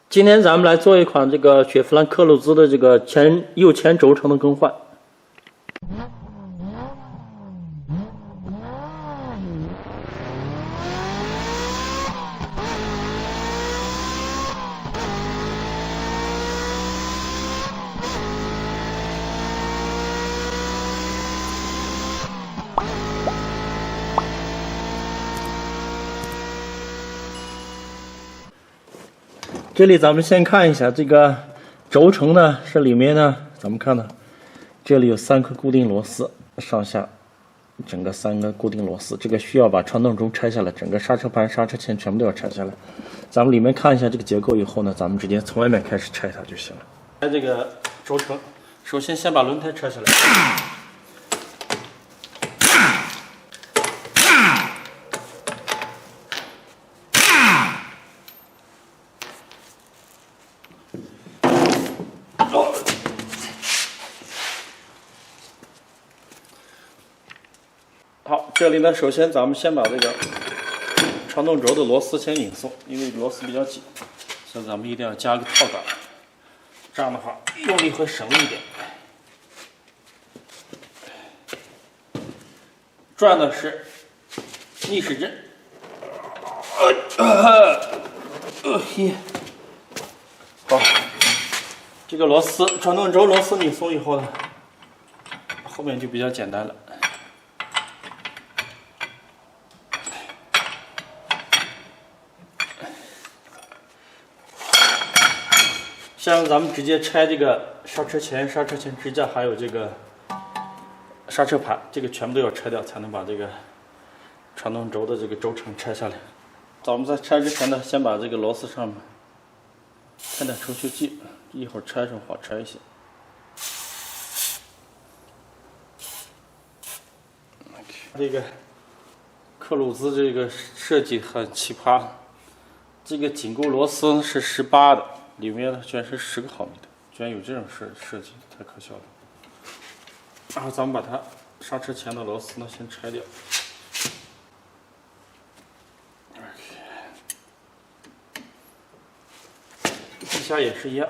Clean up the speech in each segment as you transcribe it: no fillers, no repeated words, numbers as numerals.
今天咱们来做一款这个雪佛兰科鲁兹的这个右前轴承的更换。这里咱们先看一下这个轴承呢，是里面呢，咱们看呢，这里有3颗固定螺丝，上下整个3个固定螺丝，这个需要把传动轴拆下来，整个刹车盘、刹车钳全部都要拆下来。咱们里面看一下这个结构以后呢，咱们直接从外面开始拆它就行了。拆这个轴承，首先先把轮胎拆下来。好，这里呢，首先咱们先把这个传动轴的螺丝先拧松，因为螺丝比较紧，所以咱们一定要加个套杆，这样的话用力会省力一点。转的是逆时针，好，这个螺丝传动轴螺丝拧松以后呢，后面就比较简单了。像咱们直接拆这个刹车钳、刹车钳支架，还有这个刹车盘，这个全部都要拆掉，才能把这个传动轴的这个轴承拆下来。咱们在拆之前呢，先把这个螺丝上面喷点除锈剂，一会儿拆时候好拆一些。这个科鲁兹这个设计很奇葩，这个紧固螺丝是18的。里面呢居然是10个毫米的，居然有这种设计，太可笑了。然后咱们把它刹车钳的螺丝呢先拆掉。底下也是一样。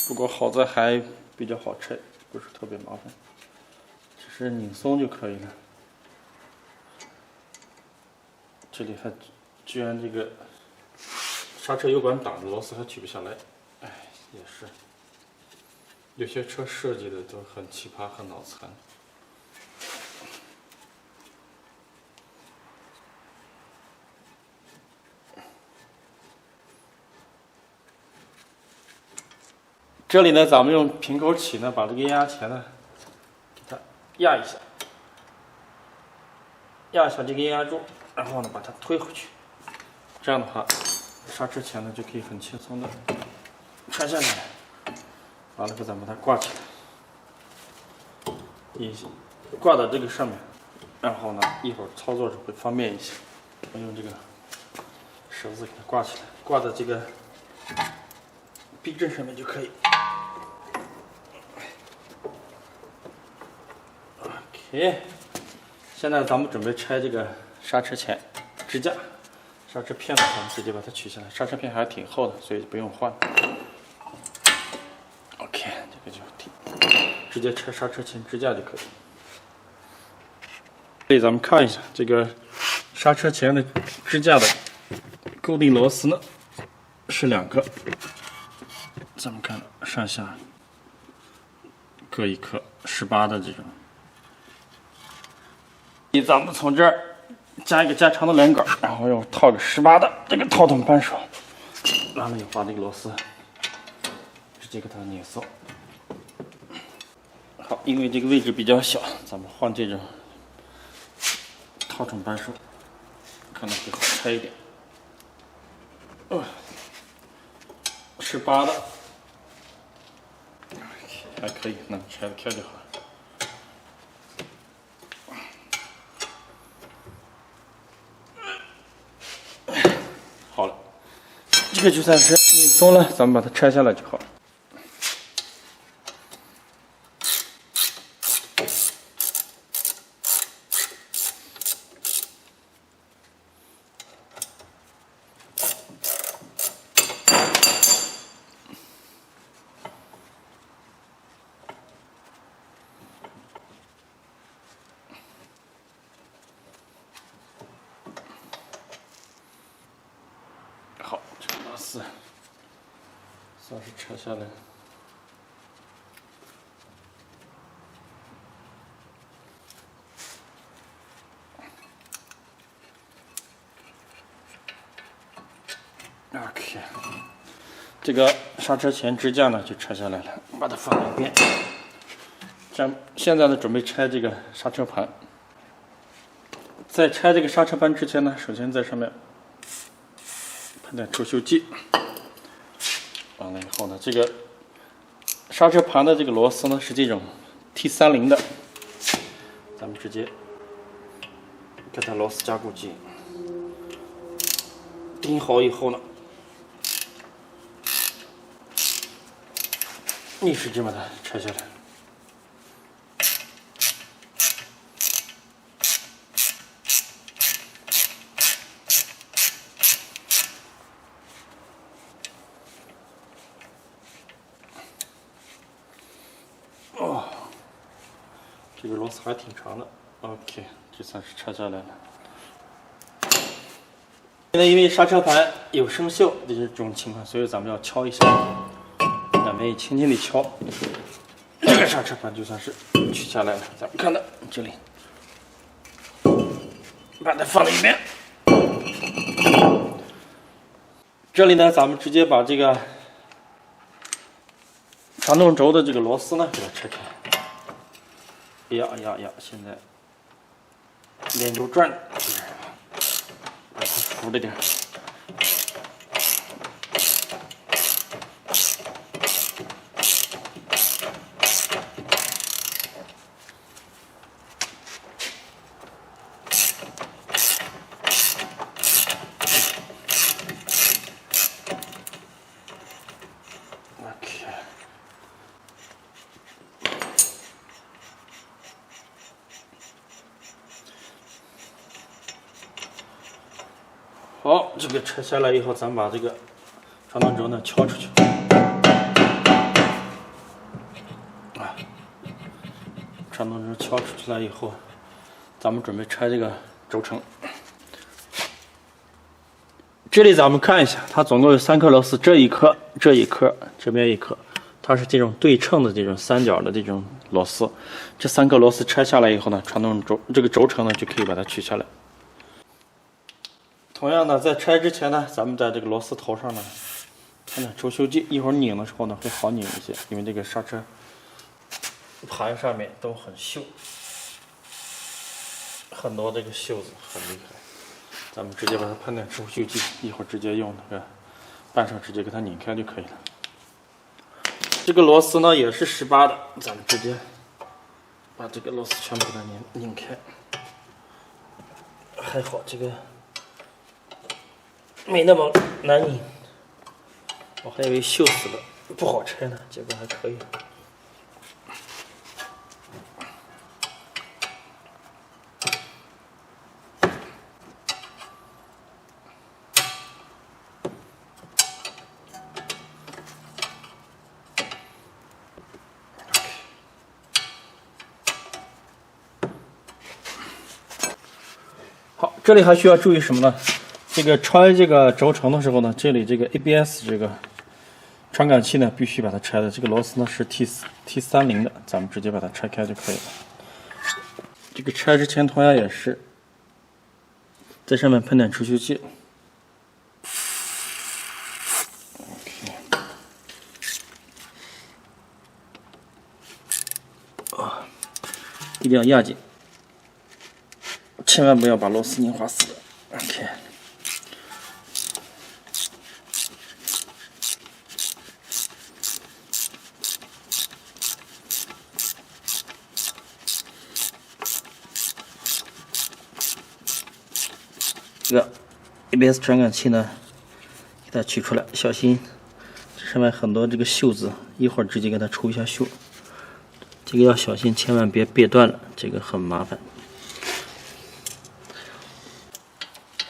不过好在还比较好拆，不是特别麻烦，只是拧松就可以了。这里还居然这个刹车油管挡着螺丝还取不下来，哎，也是。有些车设计的都很奇葩，很脑残。这里呢，咱们用平口起呢，把这个液压钳呢，给它压一下，压一下这个液压柱，然后呢，把它推回去。这样的话，刹车钳呢就可以很轻松的拆下来。完了后，咱们把它挂起来，挂到这个上面，然后呢，一会儿操作时会方便一些。我用这个绳子给它挂起来，挂到这个避震上面就可以。OK， 现在咱们准备拆这个刹车钳支架，刹车片的话，直接把它取下来。刹车片还挺厚的，所以不用换。OK， 这个就直接拆刹车钳支架就可以。这里咱们看一下这个刹车钳的支架的固定螺丝呢，是2个。咱们看上下各1颗18的这种。咱们从这儿加一个加长的连杆，然后又套个18的这个套筒扳手，完了以后把这个螺丝直接给它拧松。好，因为这个位置比较小，咱们换这种套筒扳手，可能会好拆一点。18的还可以，能拆得开就好。好了，这 OK， 就算是拧松了，咱们把它拆下来就好。好，这个螺丝算是拆下来了。OK， 这个刹车前支架呢就拆下来了，把它放一边。现在呢，准备拆这个刹车盘。在拆这个刹车盘之前呢，首先在上面喷点除锈剂。完了以后呢，这个刹车盘的这个螺丝呢是这种 T30的，咱们直接给它螺丝加固机钉好以后呢，一使劲把它拆下来。哦，这个螺丝还挺长的。OK， 这算是拆下来了。现在因为刹车盘有生锈的这种情况，所以咱们要敲一下，两边也轻轻地敲，这个刹车盘就算是取下来了。咱们看到这里，把它放在一边。这里呢，咱们直接把这个传动轴的这个螺丝呢给它拆开。呀，现在连轴转，把它扶着点。好，这个拆下来以后，咱们把这个传动轴呢敲出去。传动轴敲出去了以后，咱们准备拆这个轴承。这里咱们看一下，它总共有3颗螺丝，这一颗，这一颗，这边一颗，它是这种对称的这种三角的这种螺丝。这3颗螺丝拆下来以后呢，传动轴这个轴承呢就可以把它取下来。同样的，在拆之前呢，咱们在这个螺丝头上呢喷点除锈剂，一会儿拧的时候呢会好拧一些，因为这个刹车盘上面都很锈，很多这个锈子很厉害。咱们直接把它喷点除锈剂，一会儿直接用那个扳手直接给它拧开就可以了。这个螺丝呢也是18的，咱们直接把这个螺丝全部给它拧开。还好这个没那么难拧，我还以为锈死了不好拆呢，结果还可以。好，这里还需要注意什么呢？这个拆这个轴承的时候呢，这里这个 ABS 这个传感器呢必须把它拆的。这个螺丝呢是 T30的，咱们直接把它拆开就可以了。这个拆之前同样也是在上面喷点除锈剂。一定要压紧，千万不要把螺丝拧滑死了。OK。这个 ABS 传感器呢，给它取出来，小心这上面很多这个锈子，一会儿直接给它除一下锈。这个要小心，千万别别断了，这个很麻烦。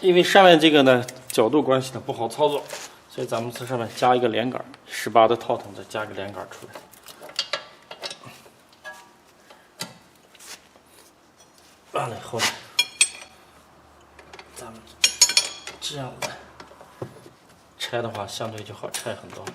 因为上面这个呢角度关系呢不好操作，所以咱们在上面加一个连杆，18的套筒再加个连杆出来。完了以后呢，咱们这样子拆的话，相对就好拆很多。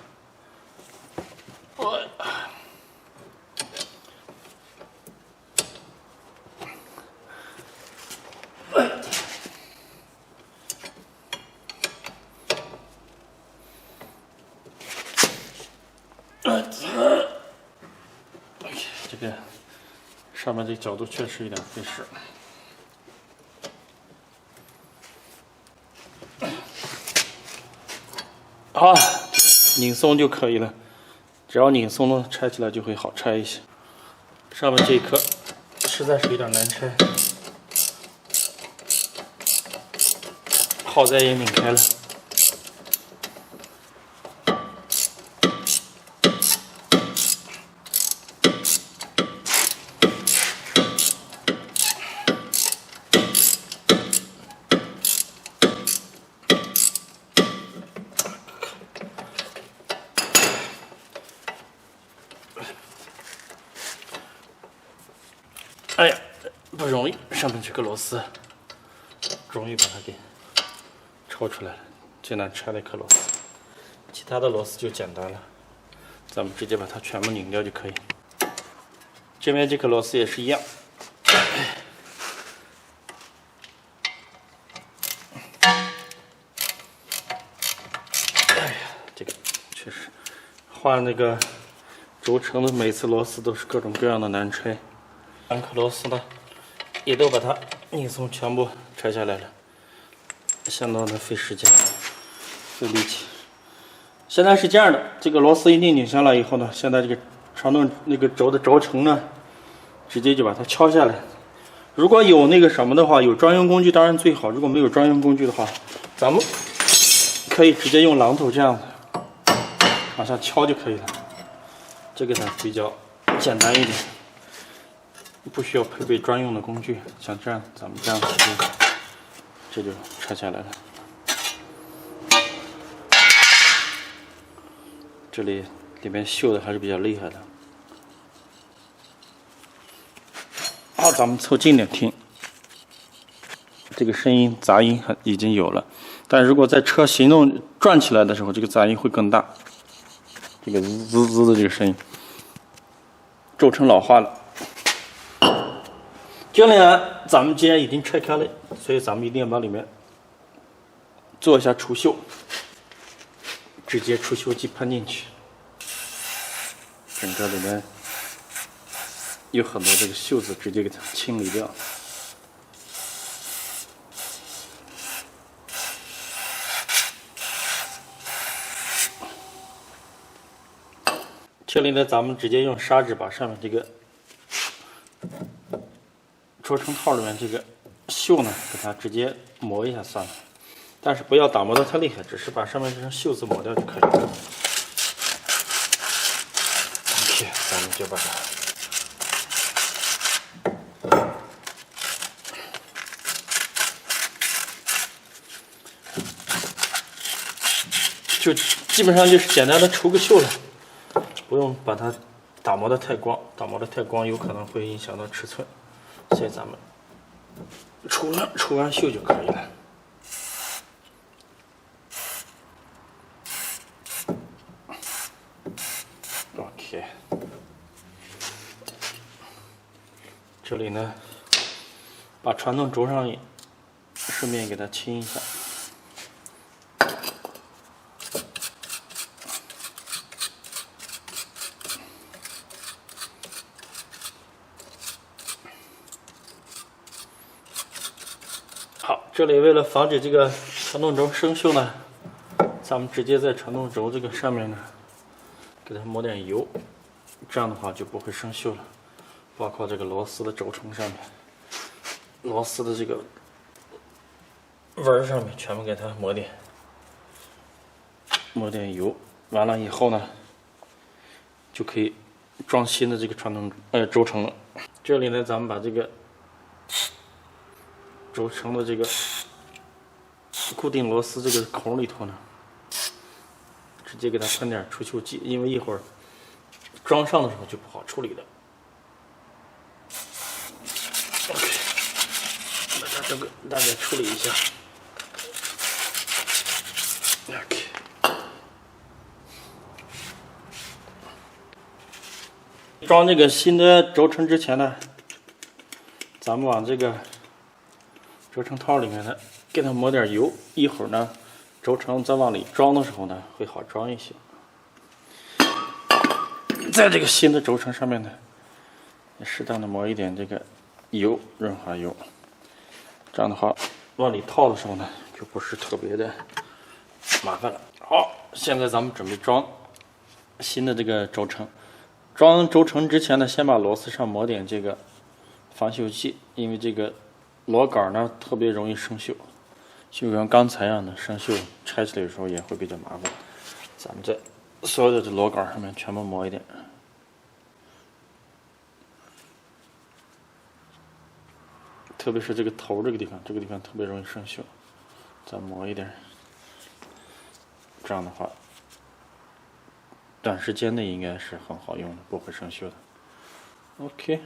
这个上面这角度确实有点费事。好，拧松就可以了。只要拧松了，拆起来就会好拆一些。上面这一颗实在是有点难拆，好在也拧开了。哎呀，不容易，上面这个螺丝终于把它给抽出来了，最难拆的一颗螺丝，其他的螺丝就简单了，咱们直接把它全部拧掉就可以。这边这颗螺丝也是一样，哎呀，这个确实换那个轴承的每次螺丝都是各种各样的难拆。2颗螺丝呢，也都把它拧松，全部拆下来了，相当的费时间、费力气。现在是这样的，这个螺丝一定拧下来以后呢，现在这个传动那个轴的轴承呢，直接就把它敲下来。如果有那个什么的话，有专用工具当然最好；如果没有专用工具的话，咱们可以直接用榔头这样子往下敲就可以了。这个呢比较简单一点。不需要配备专用的工具，像这样，咱们这样直接，这就拆下来了。这里面锈的还是比较厉害的。好，咱们凑近点听，这个声音杂音已经有了，但如果在车行动转起来的时候，这个杂音会更大，这个滋滋的这个声音，轴承老化了。这里呢，咱们既然已经拆开了，所以咱们一定要把里面做一下除锈，直接除锈剂喷进去，整个里面有很多这个锈子，直接给它清理掉。这里呢，咱们直接用砂纸把上面这个轴承套里面这个锈呢，给它直接磨一下算了，但是不要打磨的太厉害，只是把上面这层锈子磨掉就可以了。OK， 咱们就把它就基本上就是简单的除个锈了，不用把它打磨的太光，打磨的太光有可能会影响到尺寸。所以咱们除完锈就可以了。OK， 这里呢，把传动轴上也顺便给它清一下。好，这里为了防止这个传动轴生锈呢，咱们直接在传动轴这个上面呢，给它抹点油，这样的话就不会生锈了。包括这个螺丝的轴承上面，螺丝的这个纹上面，全部给它抹点。抹点油，完了以后呢，就可以装新的这个轴承了。这里呢，咱们把这个轴承的这个固定螺丝这个孔里头呢，直接给它喷点除锈剂，因为一会儿装上的时候就不好处理了。OK， 把它这个大概处理一下。OK。装这个新的轴承之前呢，咱们往这个轴承套里面呢，给它抹点油，一会儿呢，轴承再往里装的时候呢，会好装一些。在这个新的轴承上面呢，适当的抹一点这个油，润滑油，这样的话，往里套的时候呢，就不是特别的麻烦了。好，现在咱们准备装新的这个轴承。装轴承之前呢，先把螺丝上抹点这个防锈剂，因为这个螺杆呢特别容易生锈，就像刚才一样的生锈，拆起来的时候也会比较麻烦。咱们在所有的这螺杆上面全部抹一点，特别是这个头这个地方，这个地方特别容易生锈，再抹一点，这样的话。短时间内应该是很好用的，不会生锈的。OK，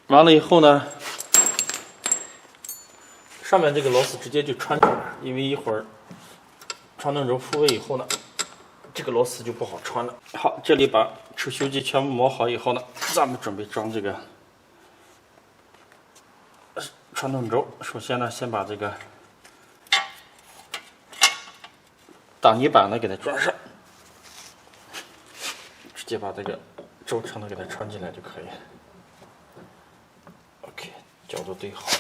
完了以后呢，上面这个螺丝直接就穿上了，因为一会儿传动轴复位以后呢，这个螺丝就不好穿了。好，这里把除锈剂全部抹好以后呢，咱们准备装这个传动轴。首先呢，先把这个挡泥板呢给它装上，直接把这个轴承呢给它穿进来就可以。OK， 角度对好了。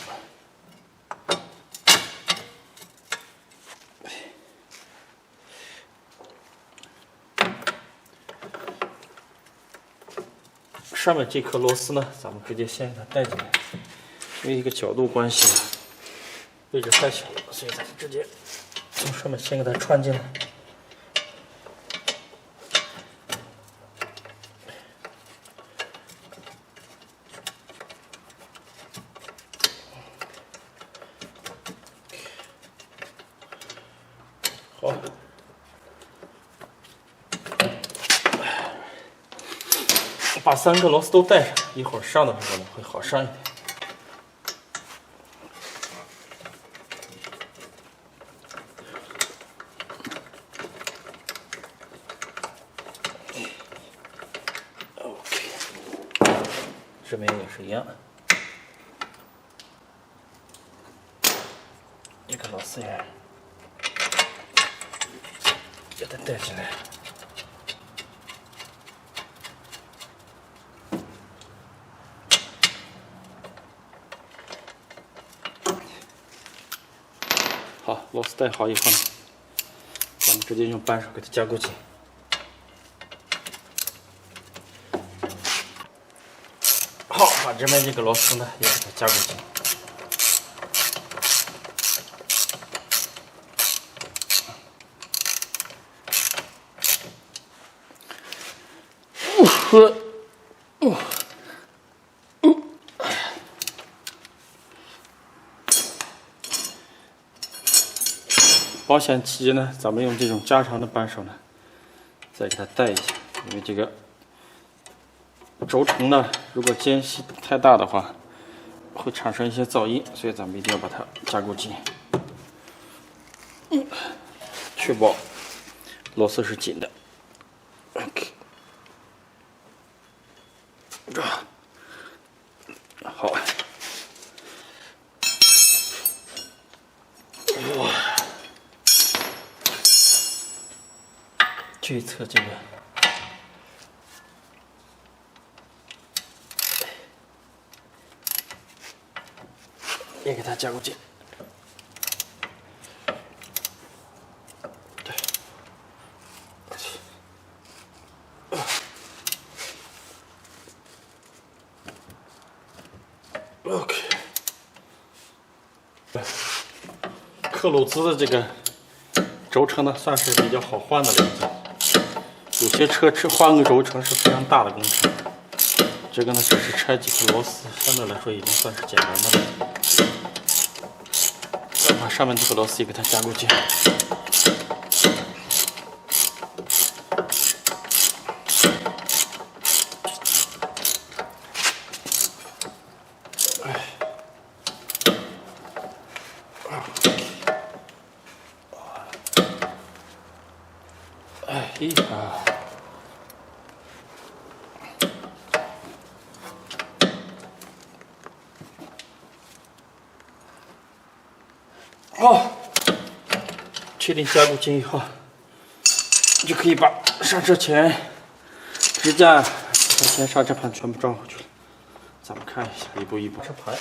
上面这颗螺丝呢，咱们直接先给它带进来，因为一个角度关系，位置太小了，所以咱们直接从上面先给它穿进来。好，把3个螺丝都带上，一会儿上的时候呢会好上一点。这边也是一样，这个螺丝眼给它带进来。好，螺丝带好以后呢，咱们直接用扳手给它加固紧。好，把这边这个螺丝呢也给它加固紧。保险起见呢，咱们用这种加长的扳手呢，再给它带一下，因为这个轴承呢，如果间隙太大的话，会产生一些噪音，所以咱们一定要把它加固紧，确保螺丝是紧的。OK， 好。哇，这一侧这个也给它加固紧。对。OK。克鲁兹的这个轴承呢算是比较好换的零件，有些车换个轴承是非常大的工程。这个呢只是拆几颗螺丝，相对来说已经算是简单的了。再把上面这个螺丝也给它加固进。哎呀！好，确定加固进以后，就可以把刹车钳、支架、刹车盘全部装回去了。咱们看一下，一步一步。刹车盘，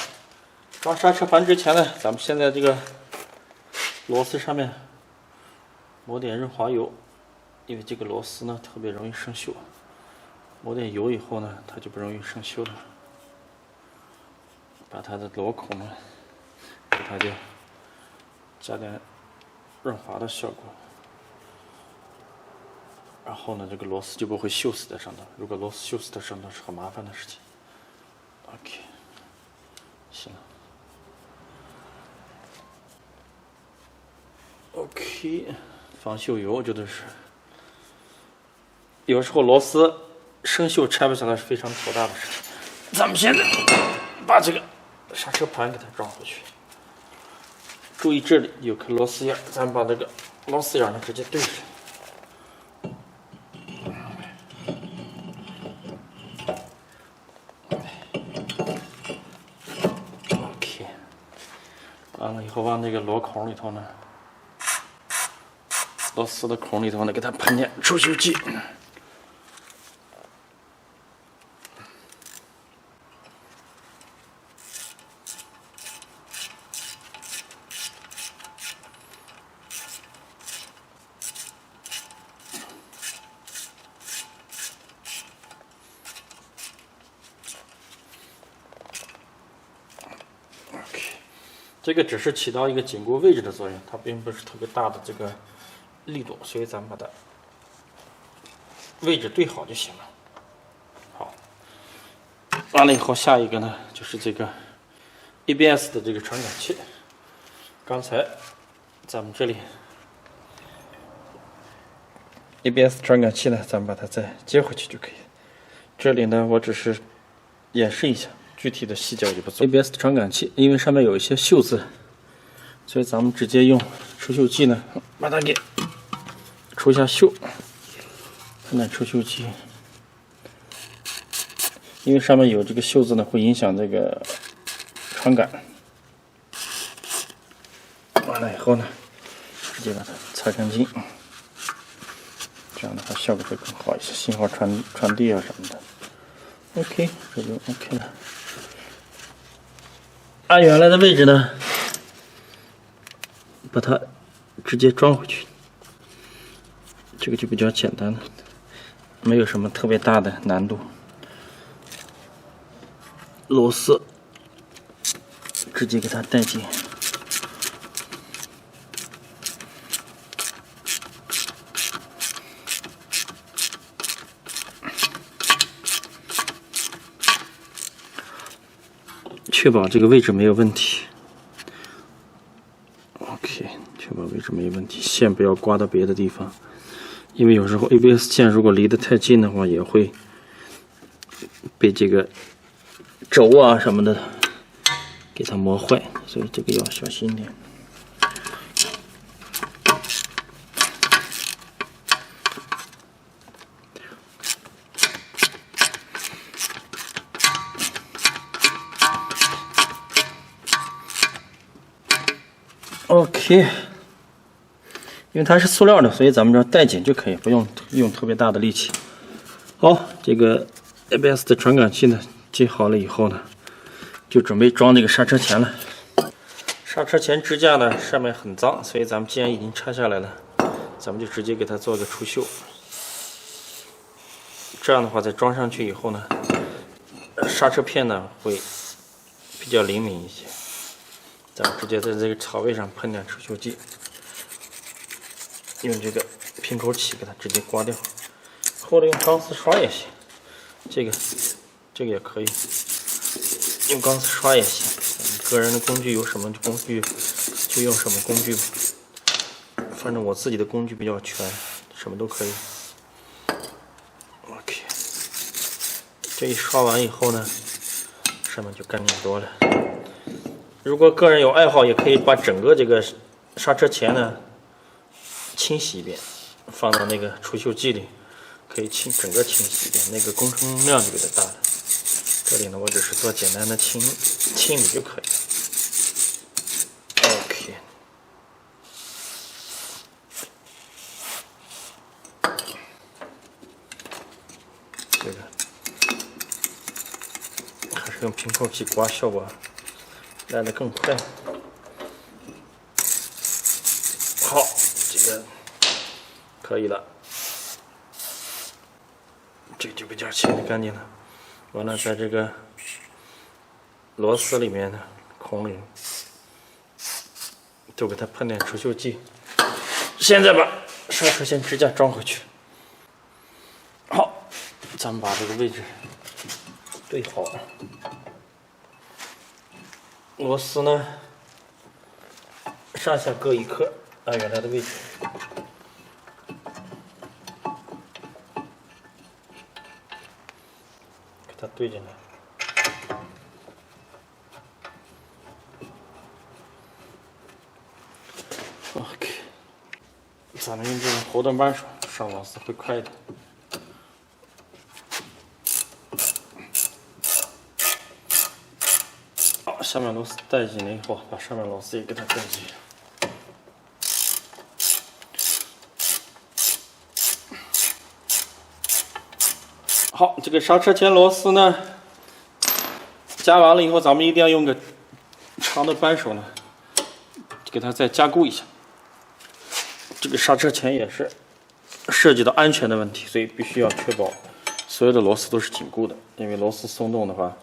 装刹车盘之前呢，咱们现在这个螺丝上面抹点润滑油，因为这个螺丝呢特别容易生锈。抹点油以后呢，它就不容易生锈了。把它的螺孔呢，给它就加点润滑的效果，然后呢，这个螺丝就不会锈死在上头。如果螺丝锈死在上头是很麻烦的事情。OK， 行了。OK， 防锈油这都是，有时候螺丝生锈拆不下来是非常头大的事情。咱们现在把这个刹车盘给它装回去。注意这里有颗螺丝眼，咱们把这个螺丝眼呢直接对上。OK， 完了以后往那个螺孔里头呢，螺丝的孔里头呢，给它喷点除锈剂。这个只是起到一个紧固位置的作用，它并不是特别大的这个力度，所以咱们把它位置对好就行了。好，完了以后，下一个呢就是这个 ABS 的这个传感器。刚才咱们这里 ABS 传感器呢，咱们把它再接回去就可以。这里呢，我只是演示一下。具体的细节我就不做。ABS 的传感器，因为上面有一些锈渍，所以咱们直接用除锈剂呢，把它给除一下锈。喷点除锈剂，因为上面有这个锈渍呢，会影响这个传感。完了以后呢，直接把它擦干净，这样的话效果会更好一些，信号传递啊什么的。OK， 这就 OK 了。按原来的位置呢，把它直接装回去，这个就比较简单了，没有什么特别大的难度。螺丝直接给它带进。确保这个位置没有问题。OK， 确保位置没有问题，线不要刮到别的地方，因为有时候 ABS 线如果离得太近的话，也会被这个轴啊什么的给它磨坏，所以这个要小心点。OK， 因为它是塑料的，所以咱们这带紧就可以，不用用特别大的力气。好，这个 ABS 的传感器呢接好了以后呢，就准备装这个刹车钳了。刹车钳支架呢上面很脏，所以咱们既然已经拆下来了，咱们就直接给它做个除锈。这样的话，在装上去以后呢，刹车片呢会比较灵敏一些。咱们直接在这个槽位上喷点除锈剂。用这个平口器给它直接刮掉，或者用钢丝刷也行。这个也可以，用钢丝刷也行。个人的工具有什么工具就用什么工具吧。反正我自己的工具比较全，什么都可以。OK， 这一刷完以后呢，上面就干净多了。如果个人有爱好，也可以把整个这个刹车钳呢清洗一遍，放到那个除锈剂里，可以整个清洗一遍，那个工程量就比较大了。这里呢，我只是做简单的清理就可以了。OK， 这个还是用平口器刮，效果来得更快。好，这个可以了，这个就比较清理干净了。完了，在这个螺丝里面的孔里都给它喷点除锈剂。现在把刹车线支架装回去。好，咱们把这个位置对好。螺丝呢，上下各1颗，按原来的位置。给它对进来。OK， 咱们用这种活动扳手上螺丝会快一点。好，下面螺丝带紧了以后，把上面螺丝也给它带紧。好，这个刹车钳螺丝呢，加完了以后，咱们一定要用个长的扳手呢，给它再加固一下。这个刹车钳也是涉及到安全的问题，所以必须要确保所有的螺丝都是紧固的，因为螺丝松动的话，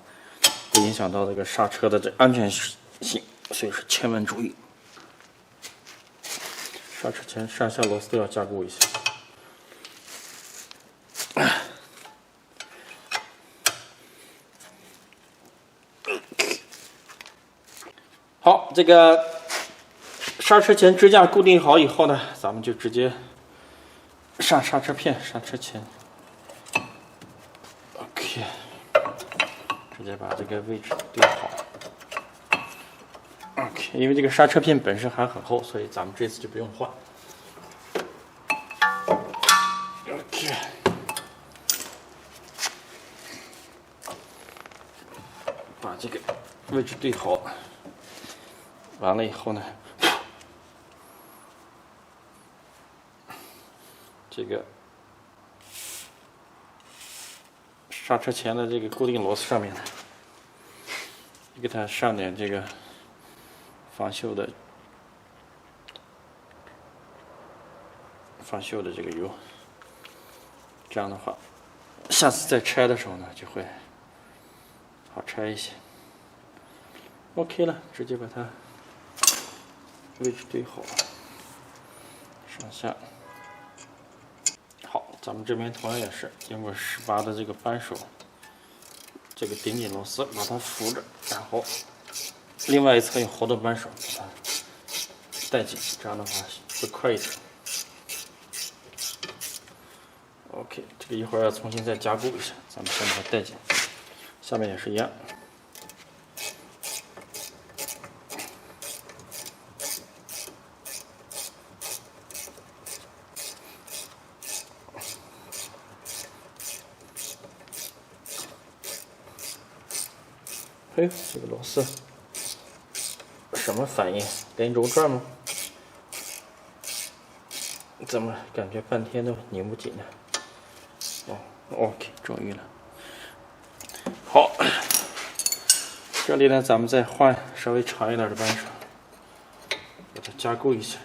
会影响到这个刹车的这安全性，所以说千万注意。刹车钳上下螺丝都要加固一下。好，这个刹车钳支架固定好以后呢，咱们就直接上刹车片、刹车钳。OK， 直接把这个位置对好。OK， 因为这个刹车片本身还很厚，所以咱们这次就不用换。OK， 把这个位置对好。完了以后呢，这个刹车钳的这个固定螺丝上面呢，给它上点这个防锈的这个油，这样的话，下次再拆的时候呢，就会好拆一些。OK 了，直接把它位置对好，上下。好，咱们这边同样也是经过18的这个扳手，这个顶紧螺丝把它扶着，然后另外一侧用活动扳手把它带紧，这样的话会快一点。OK， 这个一会儿要重新再加固一下，咱们先把它带紧，下面也是一样。哎，这个螺丝什么反应？连轴转吗？怎么感觉半天都拧不紧呢？哦 ，OK， 终于了。好，这里呢，咱们再换稍微长一点的扳手，把它加固一下。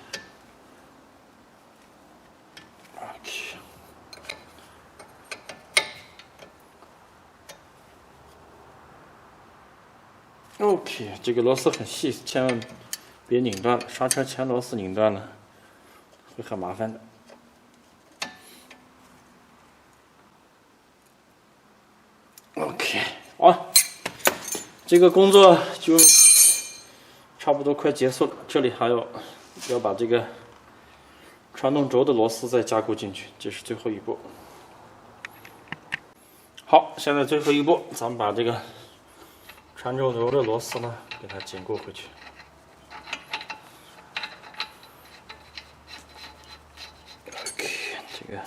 OK， 这个螺丝很细，千万别拧断了。刹车钳螺丝拧断了会很麻烦的。OK， 好，这个工作就差不多快结束了。这里还要把这个传动轴的螺丝再加固进去，这是最后一步。好，现在最后一步，咱们把这个传动轴的螺丝呢，给它紧固回去。OK， 这个。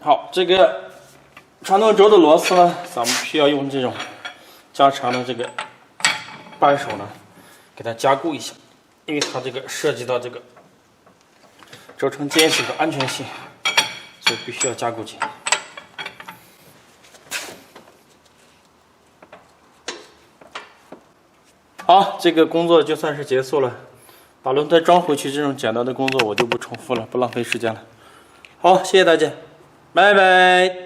好，这个传动轴的螺丝呢，咱们需要用这种加长的这个扳手呢，给它加固一下，因为它这个涉及到这个轴承坚实的安全性，所以必须要加固紧。好，这个工作就算是结束了，把轮胎装回去这种简单的工作我就不重复了，不浪费时间了。好，谢谢大家。拜拜。